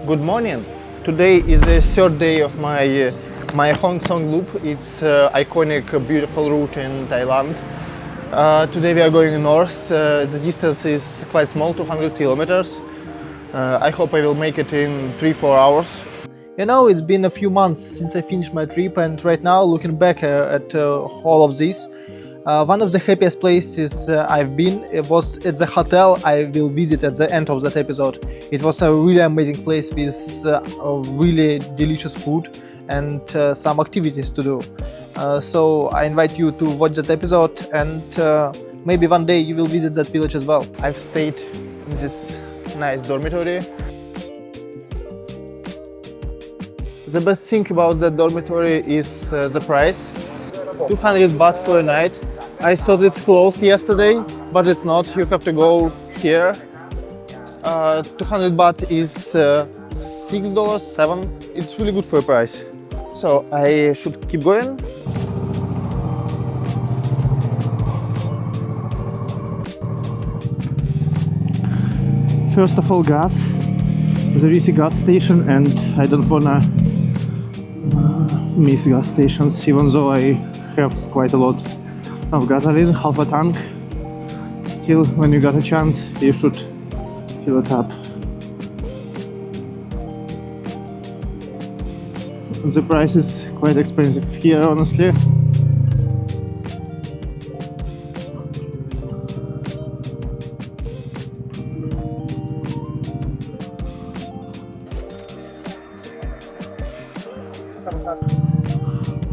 Good morning. Today is the third day of my Mae Hong Son loop. It's iconic, beautiful route in Thailand. Today we are going north. The distance is quite small, 200 kilometers. I hope I will make it in 3-4 hours. You know, it's been a few months since I finished my trip, and right now, looking back at all of this, one of the happiest places I've been was at the hotel I will visit at the end of that episode. It was a really amazing place with really delicious food and some activities to do. So I invite you to watch that episode, and maybe one day you will visit that village as well. I've stayed in this nice dormitory. The best thing about that dormitory is the price. 200 baht for a night. I thought it's closed yesterday, but it's not. You have to go here. 200 baht is $6, $7. It's really good for a price. So I should keep going. First of all, gas. There is a gas station, and I don't wanna miss gas stations, even though I have quite a lot of gasoline, half a tank. Still, when you got a chance, you should fill it up. The price is quite expensive here, honestly.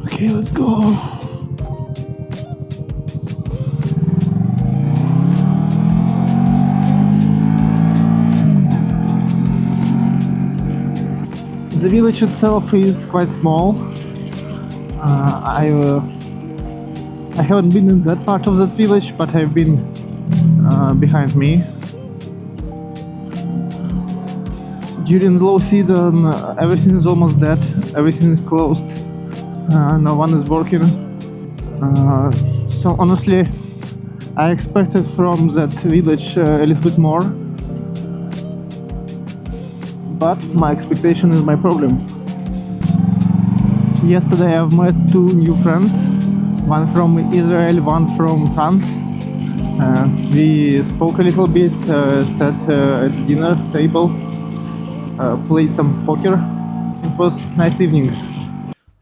Okay, let's go. The village itself is quite small. I haven't been in that part of that village, but I've been behind me. During the low season, everything is almost dead. Everything is closed. No one is working. So honestly, I expected from that village a little bit more. But my expectation is my problem. Yesterday I've met two new friends, one from Israel, one from France. We spoke a little bit, sat at the dinner table, played some poker. It was a nice evening.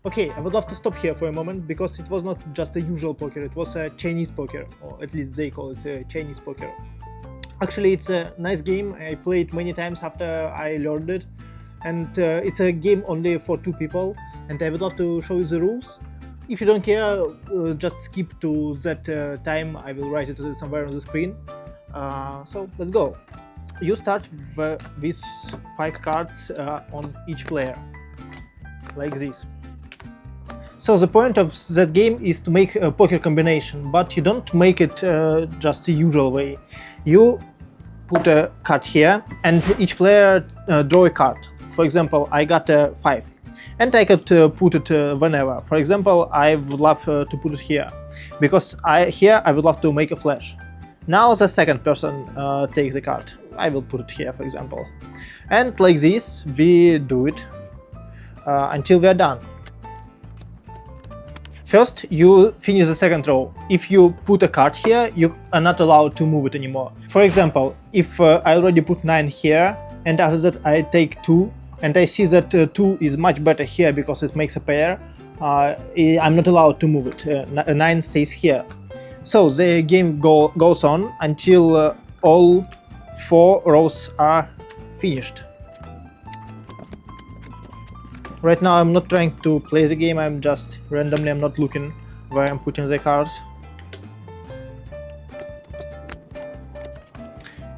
Okay, I would love to stop here for a moment, because it was not just a usual poker, it was a Chinese poker, or at least they call it a Chinese poker. Actually, it's a nice game. I played many times after I learned it, and it's a game only for 2 people, and I would love to show you the rules. If you don't care, just skip to that time. I will write it somewhere on the screen. So let's go. You start with 5 cards on each player, like this. So the point of that game is to make a poker combination, but you don't make it just the usual way. You put a card here, and each player draw a card. For example, I got a 5, and I could put it whenever. For example, I would love to put it here, because here I would love to make a flash. Now the second person takes the card. I will put it here, for example. And like this, we do it until we are done. First, you finish the second row. If you put a card here, you are not allowed to move it anymore. For example, if I already put 9 here, and after that I take 2, and I see that 2 is much better here because it makes a pair, I'm not allowed to move it. 9 stays here. So the game goes on until all 4 rows are finished. Right now I'm not trying to play the game, I'm just randomly, I'm not looking where I'm putting the cards.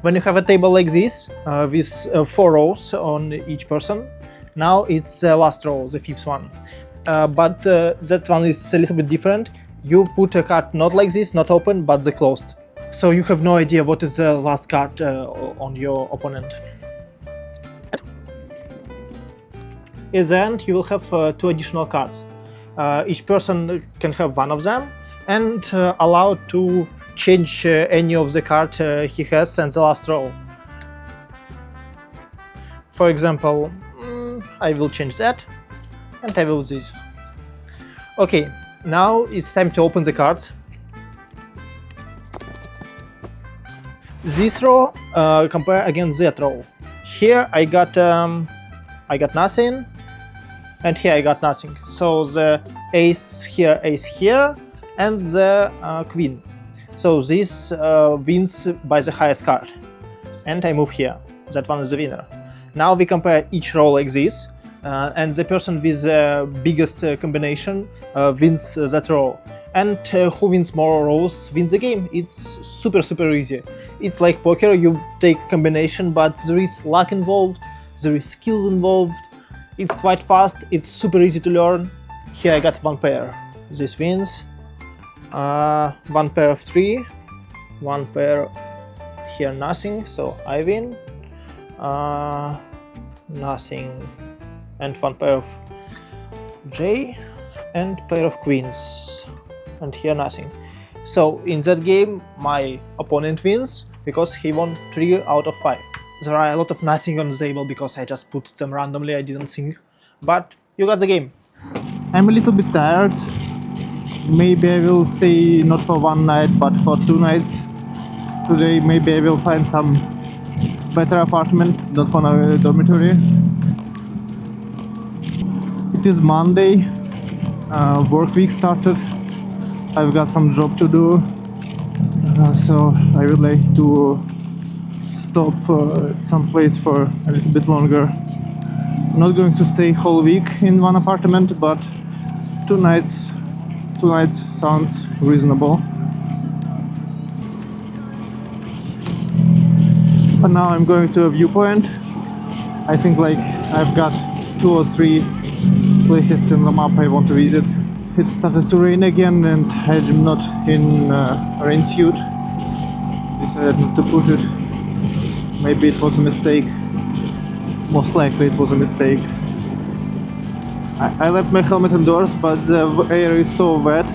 When you have a table like this, with 4 rows on each person, now it's the last row, the 5th one. But that one is a little bit different. You put a card not like this, not open, but the closed. So you have no idea what is the last card on your opponent. At the end, you will have 2 additional cards. Each person can have 1 of them, and allowed to change any of the cards he has in the last row. For example, I will change that, and I will do this. Okay, now it's time to open the cards. This row compare against that row. Here I got nothing, and here I got nothing. So the ace here, and the queen. So this wins by the highest card. And I move here. That one is the winner. Now we compare each row like this, and the person with the biggest combination wins that row. And who wins more rows wins the game. It's super easy. It's like poker, you take combination, but there is luck involved, there is skill involved. It's quite fast, it's super easy to learn. Here I got one pair. This wins. One pair of 3, one pair here nothing, so I win. Nothing, and one pair of J, and pair of queens, and here nothing. So in that game my opponent wins because he won 3 out of 5. There are a lot of nothing on the table because I just put them randomly, I didn't think. But you got the game. I'm a little bit tired. Maybe I will stay not for one night but for 2 nights. Today maybe I will find some better apartment, not for a dormitory. It is Monday, work week started. I've got some job to do, so I would like to stop at some place for a little bit longer. I'm not going to stay whole week in one apartment, but 2 nights sounds reasonable. For now I'm going to a Viewpoint. I think like I've got 2 or 3 places in the map I want to visit. It started to rain again and I'm not in rain suit. Decided not to put it. Maybe it was a mistake. Most likely it was a mistake. I left my helmet indoors, but the air is so wet.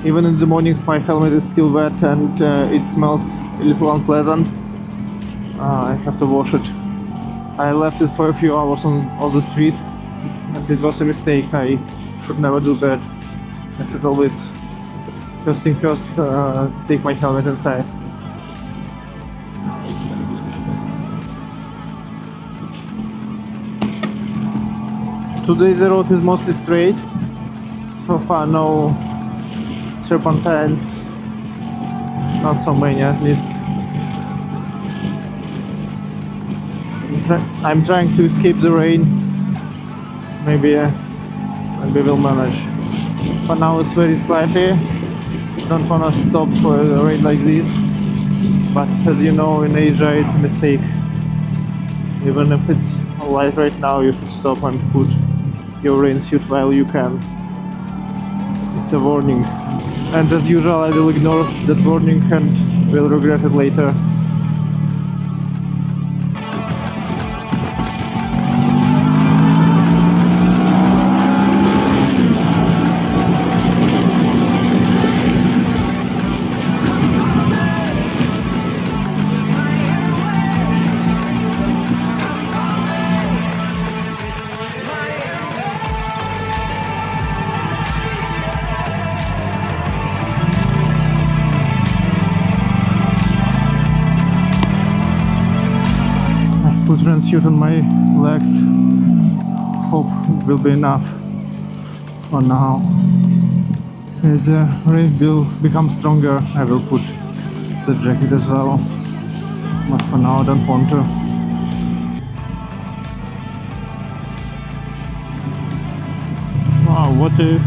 Even in the morning my helmet is still wet and it smells a little unpleasant. I have to wash it. I left it for a few hours on the street. And it was a mistake. I should never do that. I should always, first thing first, take my helmet inside. Today the road is mostly straight. So far no serpentines. Not so many at least. I'm trying to escape the rain. Maybe we'll manage. For now it's very slightly. Don't wanna stop for a rain like this. But as you know, in Asia it's a mistake. Even if it's light right now, you should stop and put your rain suit while you can. It's a warning. And as usual, I will ignore that warning and will regret it later. Put rain suit on my legs. Hope it will be enough for now. As the rain will become stronger, I will put the jacket as well. But for now I don't want to. Wow, what a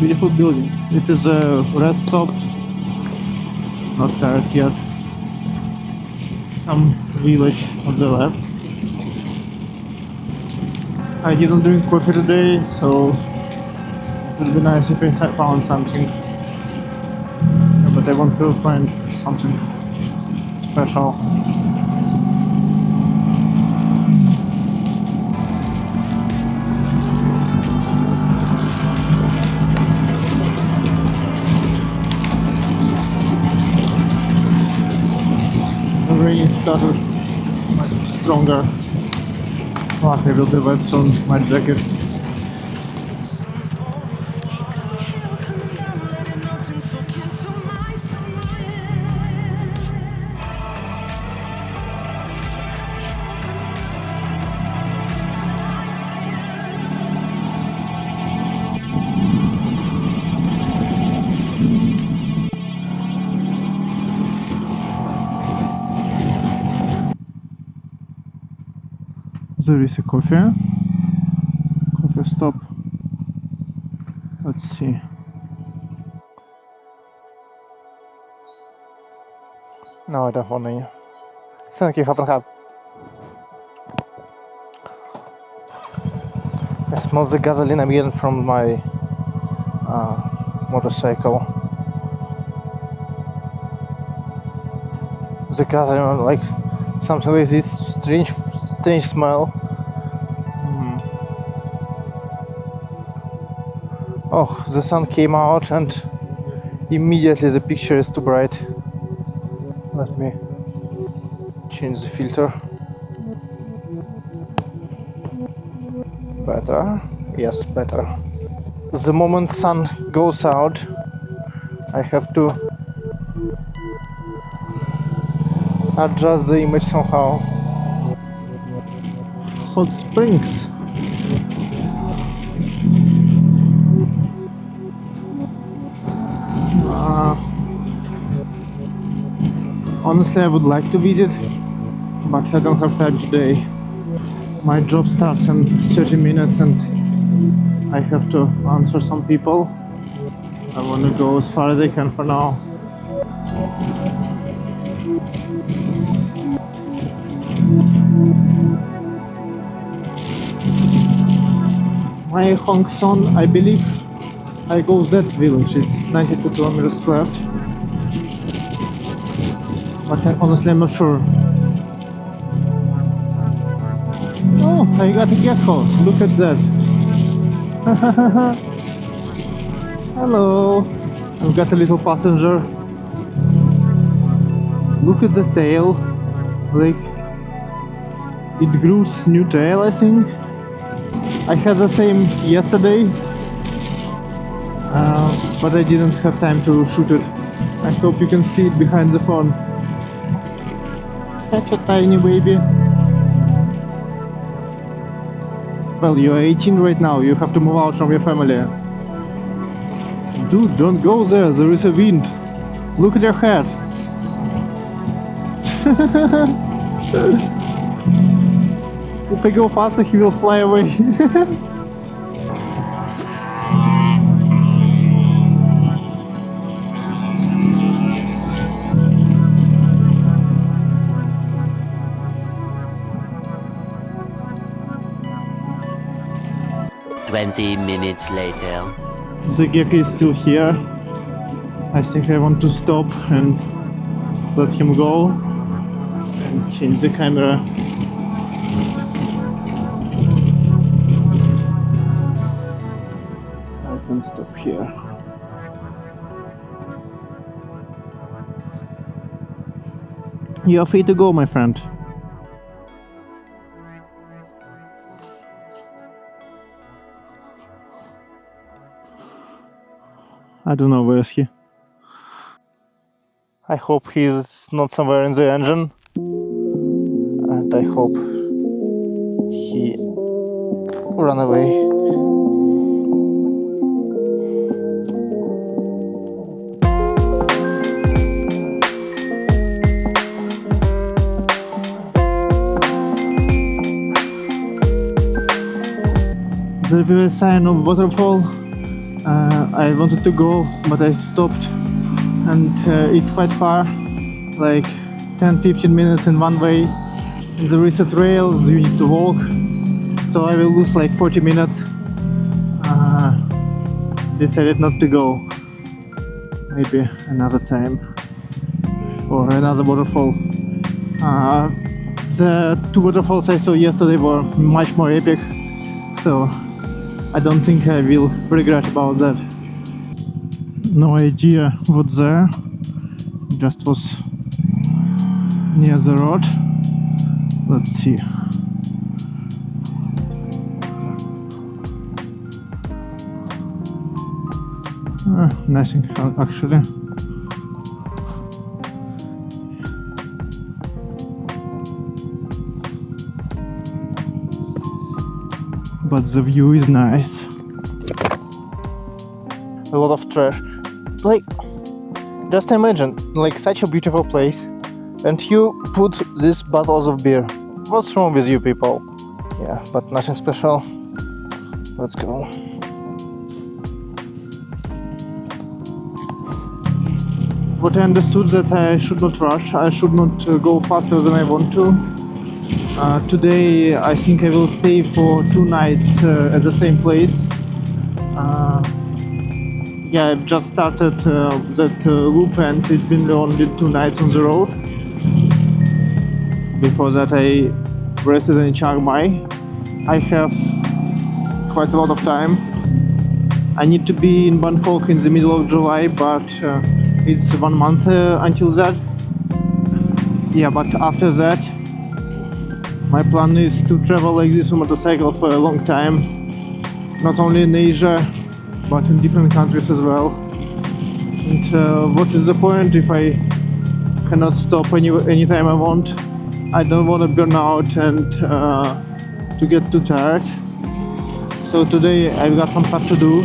beautiful building. It is a rest stop. Not tired yet. Some village on the left. I didn't drink coffee today, so it would be nice if I found something. But I want to find something special. The rain started stronger. Oh, I will be wet soon, my jacket. There is a coffee stop. Let's see. No, I don't want any. Thank you, Hab. I smell the gasoline again from my motorcycle. The gasoline, like something like this strange smell. Oh, the sun came out and immediately the picture is too bright. Let me change the filter. Better? Yes, better. The moment sun goes out, I have to adjust the image somehow. Hot springs. Honestly, I would like to visit, but I don't have time today. My job starts in 30 minutes and I have to answer some people. I want to go as far as I can for now. Mae Hong Son, I believe I go that village. It's 92 kilometers left. But honestly, I'm not sure. Oh, I got a gecko. Look at that. Hello. I've got a little passenger. Look at the tail. Like, it grew new tail, I think. I had the same yesterday, but I didn't have time to shoot it. I hope you can see it behind the phone. Such a tiny baby. Well, you're 18 right now, you have to move out from your family. Dude, don't go there, there is a wind. Look at your head. If I go faster, he will fly away. Twenty minutes later. The gecko is still here. I think I want to stop and let him go and change the camera. I can stop here. You're free to go, my friend. I don't know, where is he? I hope he's not somewhere in the engine. And I hope he ran away. There was a sign of waterfall. I wanted to go, but I stopped, and it's quite far, like 10-15 minutes in one way. In the recent rails you need to walk, so I will lose like 40 minutes. Decided not to go. Maybe another time, or another waterfall. The two waterfalls I saw yesterday were much more epic, so I don't think I will regret about that. No idea what's there, just was near the road. Let's see. Nothing actually. But the view is nice. A lot of trash. Like, just imagine, like such a beautiful place, and you put these bottles of beer. What's wrong with you people? Yeah, but nothing special. Let's go. What I understood that I should not rush, I should not go faster than I want to. Today I think I will stay for 2 nights at the same place. Yeah, I've just started that loop and it's been only 2 nights on the road. Before that I rested in Chiang Mai. I have quite a lot of time. I need to be in Bangkok in the middle of July, but it's 1 month until that. Yeah, but after that my plan is to travel like this on motorcycle for a long time, not only in Asia but in different countries as well. And what is the point if I cannot stop anytime I want? I don't want to burn out and to get too tired. So today I've got some stuff to do,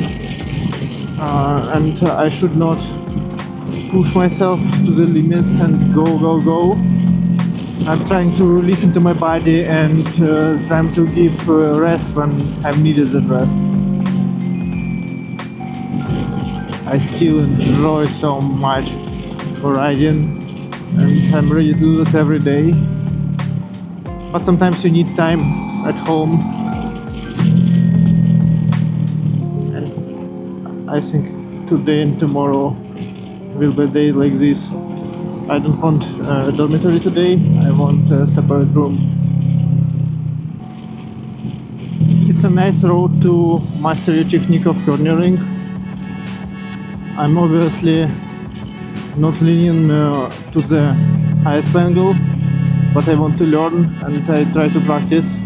and I should not push myself to the limits and go. I'm trying to listen to my body and trying to give rest when I've needed that rest. I still enjoy so much riding and I'm ready to do that every day. But sometimes you need time at home. And I think today and tomorrow will be a day like this. I don't want a dormitory today, I want a separate room. It's a nice road to master your technique of cornering. I'm obviously not leaning to the highest angle, but I want to learn and I try to practice.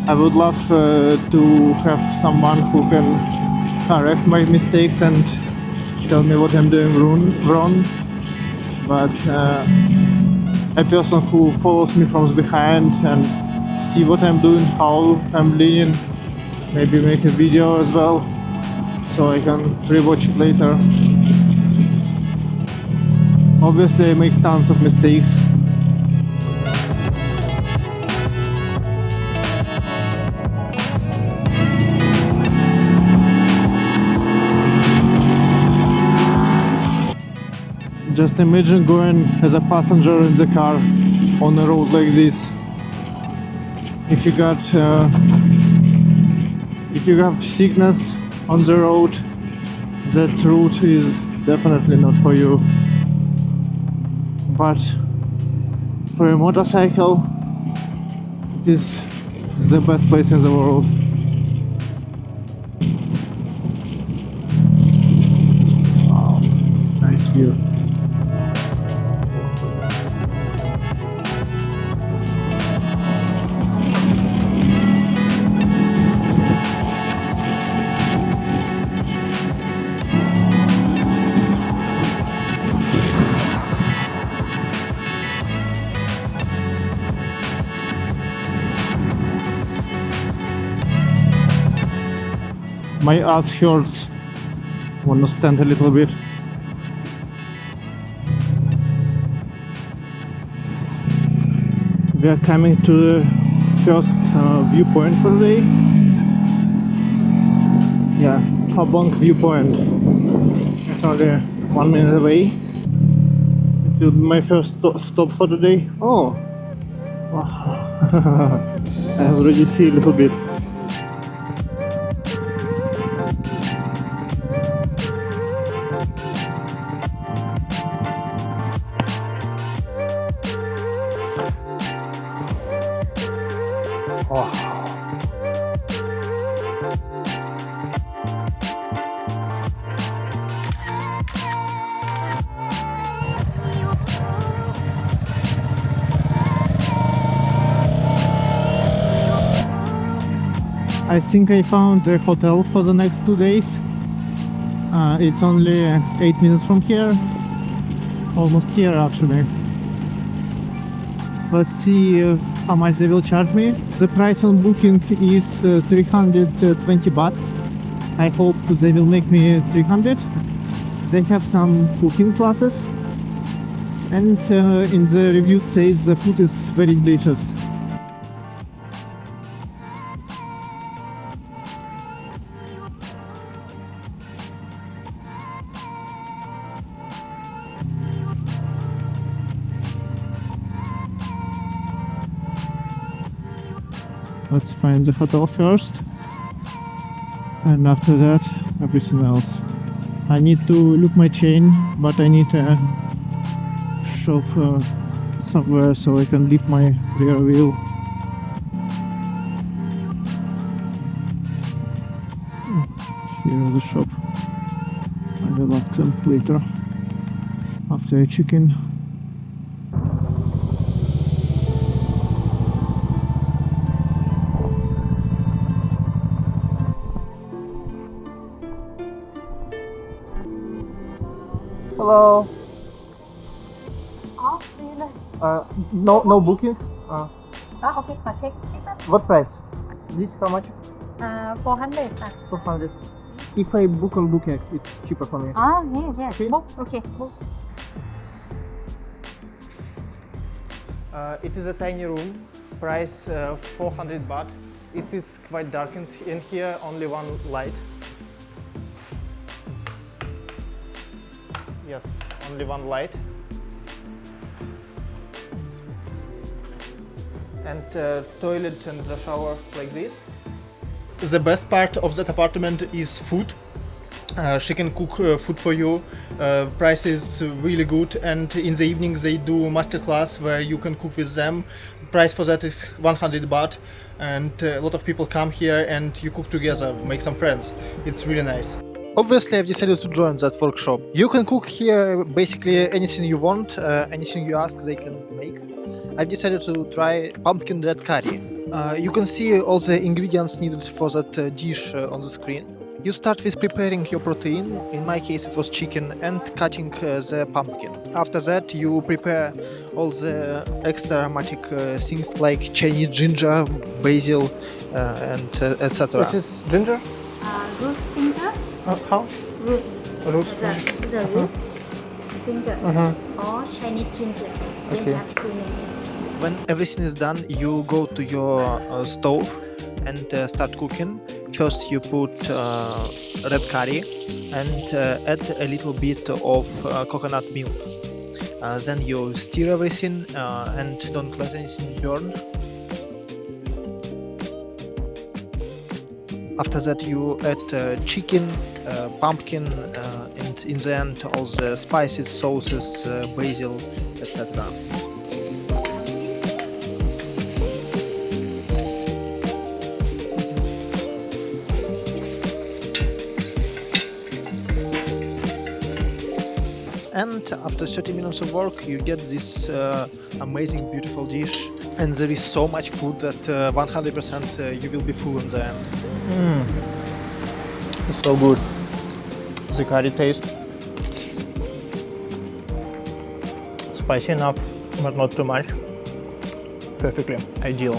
I would love to have someone who can correct my mistakes and tell me what I'm doing wrong. But a person who follows me from behind and see what I'm doing, how I'm leaning, maybe make a video as well so I can rewatch it later. Obviously I make tons of mistakes. Just imagine going as a passenger in the car on a road like this. If you have sickness on the road, that route is definitely not for you. But for a motorcycle, it is the best place in the world. Wow, nice view. My ass hurts. Want to stand a little bit. We are coming to the first viewpoint for the day. Yeah, Phabong Viewpoint. It's only 1 minute away. It will be my first stop for the day. Oh, wow. I already see a little bit. I think I found a hotel for the next 2 days. It's only 8 minutes from here, almost here actually. Let's see how much they will charge me. The price on booking is 320 baht. I hope they will make me 300. They have some cooking classes, and in the review says the food is very delicious. Let's find the hotel first, and after that everything else. I need to look my chain, but I need a shop somewhere so I can lift my rear wheel. Here is the shop. I will ask them later after I check in. Hello. Off really? No booking. Okay,ขอเช็ค What price? This how much? 400 ค่ะ 400. If I book on booking, it's cheaper for me. Yes, Okay. book, okay, book. It is a tiny room, price 400 baht. It is quite dark in here, only one light. Yes, only one light. And toilet and the shower like this. The best part of that apartment is food. She can cook food for you. Price is really good, and in the evening they do master class where you can cook with them. Price for that is 100 baht, and a lot of people come here and you cook together, make some friends. It's really nice. Obviously, I've decided to join that workshop. You can cook here basically anything you want, anything you ask, they can make. I've decided to try pumpkin red curry. You can see all the ingredients needed for that dish on the screen. You start with preparing your protein, in my case it was chicken, and cutting the pumpkin. After that you prepare all the extra aromatic things like Chinese ginger, basil, and etc. This is ginger? Root finger, How? root, Root. the root finger, or Chinese ginger. They Okay. have two names. When everything is done, you go to your stove and start cooking. First you put red curry and add a little bit of coconut milk. Then you stir everything and don't let anything burn. After that you add chicken, pumpkin, and in the end all the spices, sauces, basil, etc. And after 30 minutes of work you get this amazing beautiful dish, and there is so much food that 100% you will be full in the end. It's so good. The curry taste spicy enough but not too much. Perfectly ideal.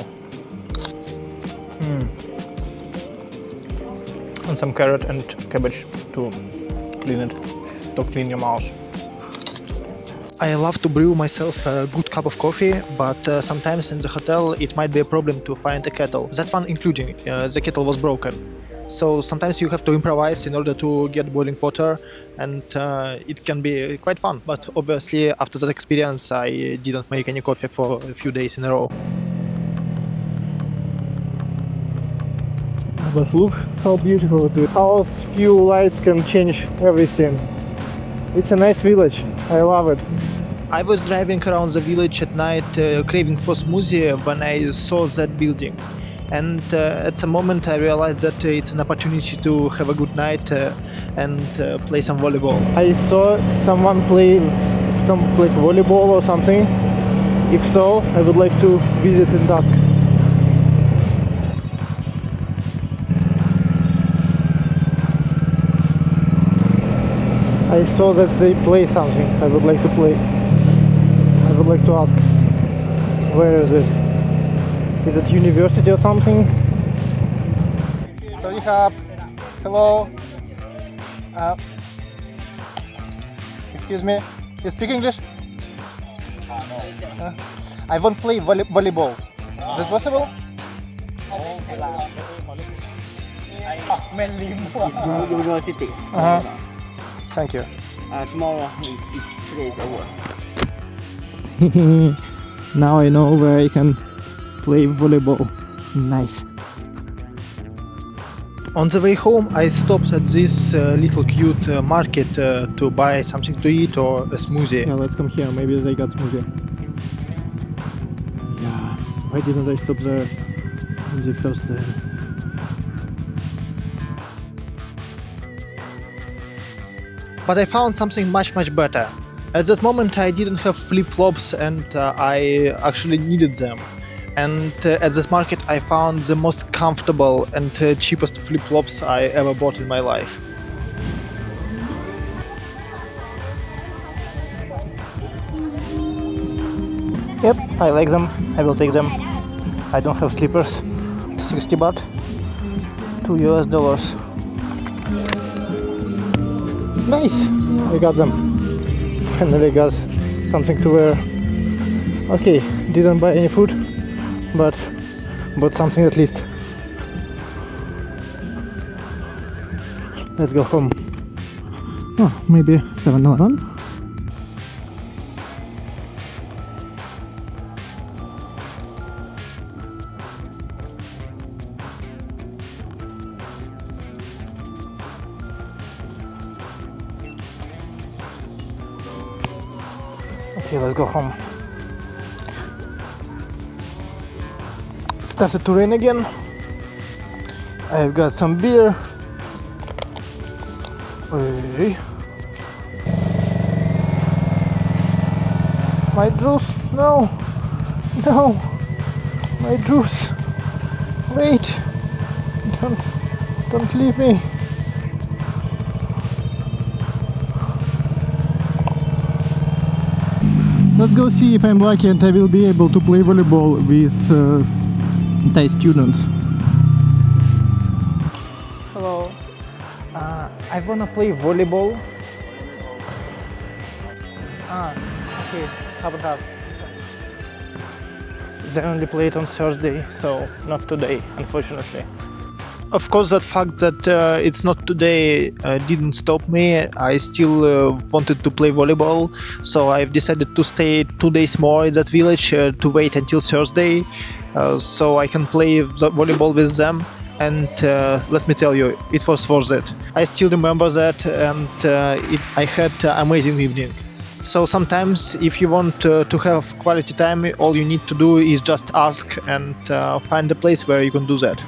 And some carrot and cabbage to clean your mouth. I love to brew myself a good cup of coffee, but sometimes in the hotel it might be a problem to find a kettle. That one including, the kettle was broken. So sometimes you have to improvise in order to get boiling water, and it can be quite fun. But obviously after that experience I didn't make any coffee for a few days in a row. But look how beautiful it is. How few lights can change everything. It's a nice village. I love it. I was driving around the village at night, craving for smoothie when I saw that building. And at the moment I realized that it's an opportunity to have a good night and play some volleyball. I saw someone play some volleyball or something. If so, I would like to visit and ask. I saw that they play something. I would like to play. I would like to ask, where is it? Is it university or something? Sorry, hello. Excuse me. You speak English? No. I want to play volleyball. Is it possible? It's university. Thank you. Tomorrow, today is over. Now I know where I can play volleyball. Nice. On the way home, I stopped at this little cute market to buy something to eat or a smoothie. Yeah, let's come here. Maybe they got smoothie. Yeah. Why didn't I stop there on the first day? But I found something much better. At that moment I didn't have flip-flops and I actually needed them. And at that market I found the most comfortable and cheapest flip-flops I ever bought in my life. Yep, I like them. I will take them. I don't have slippers. 60 baht. $2. Nice! I got them. Finally got something to wear. Okay, didn't buy any food, but bought something at least. Let's go home. Oh, maybe 7-Eleven? Okay, let's go home. It started to rain again. I've got some beer. Hey. My juice, no, my juice. Wait, don't leave me. Let's go see if I'm lucky and I will be able to play volleyball with Thai students. Hello. I wanna play volleyball. Okay. Have. They only play it on Thursday, so not today, unfortunately. Of course, that fact that it's not today didn't stop me. I still wanted to play volleyball, so I've decided to stay 2 days more in that village to wait until Thursday, so I can play the volleyball with them. And let me tell you, it was worth it. I still remember that, and I had an amazing evening. So sometimes, if you want to have quality time, all you need to do is just ask and find a place where you can do that.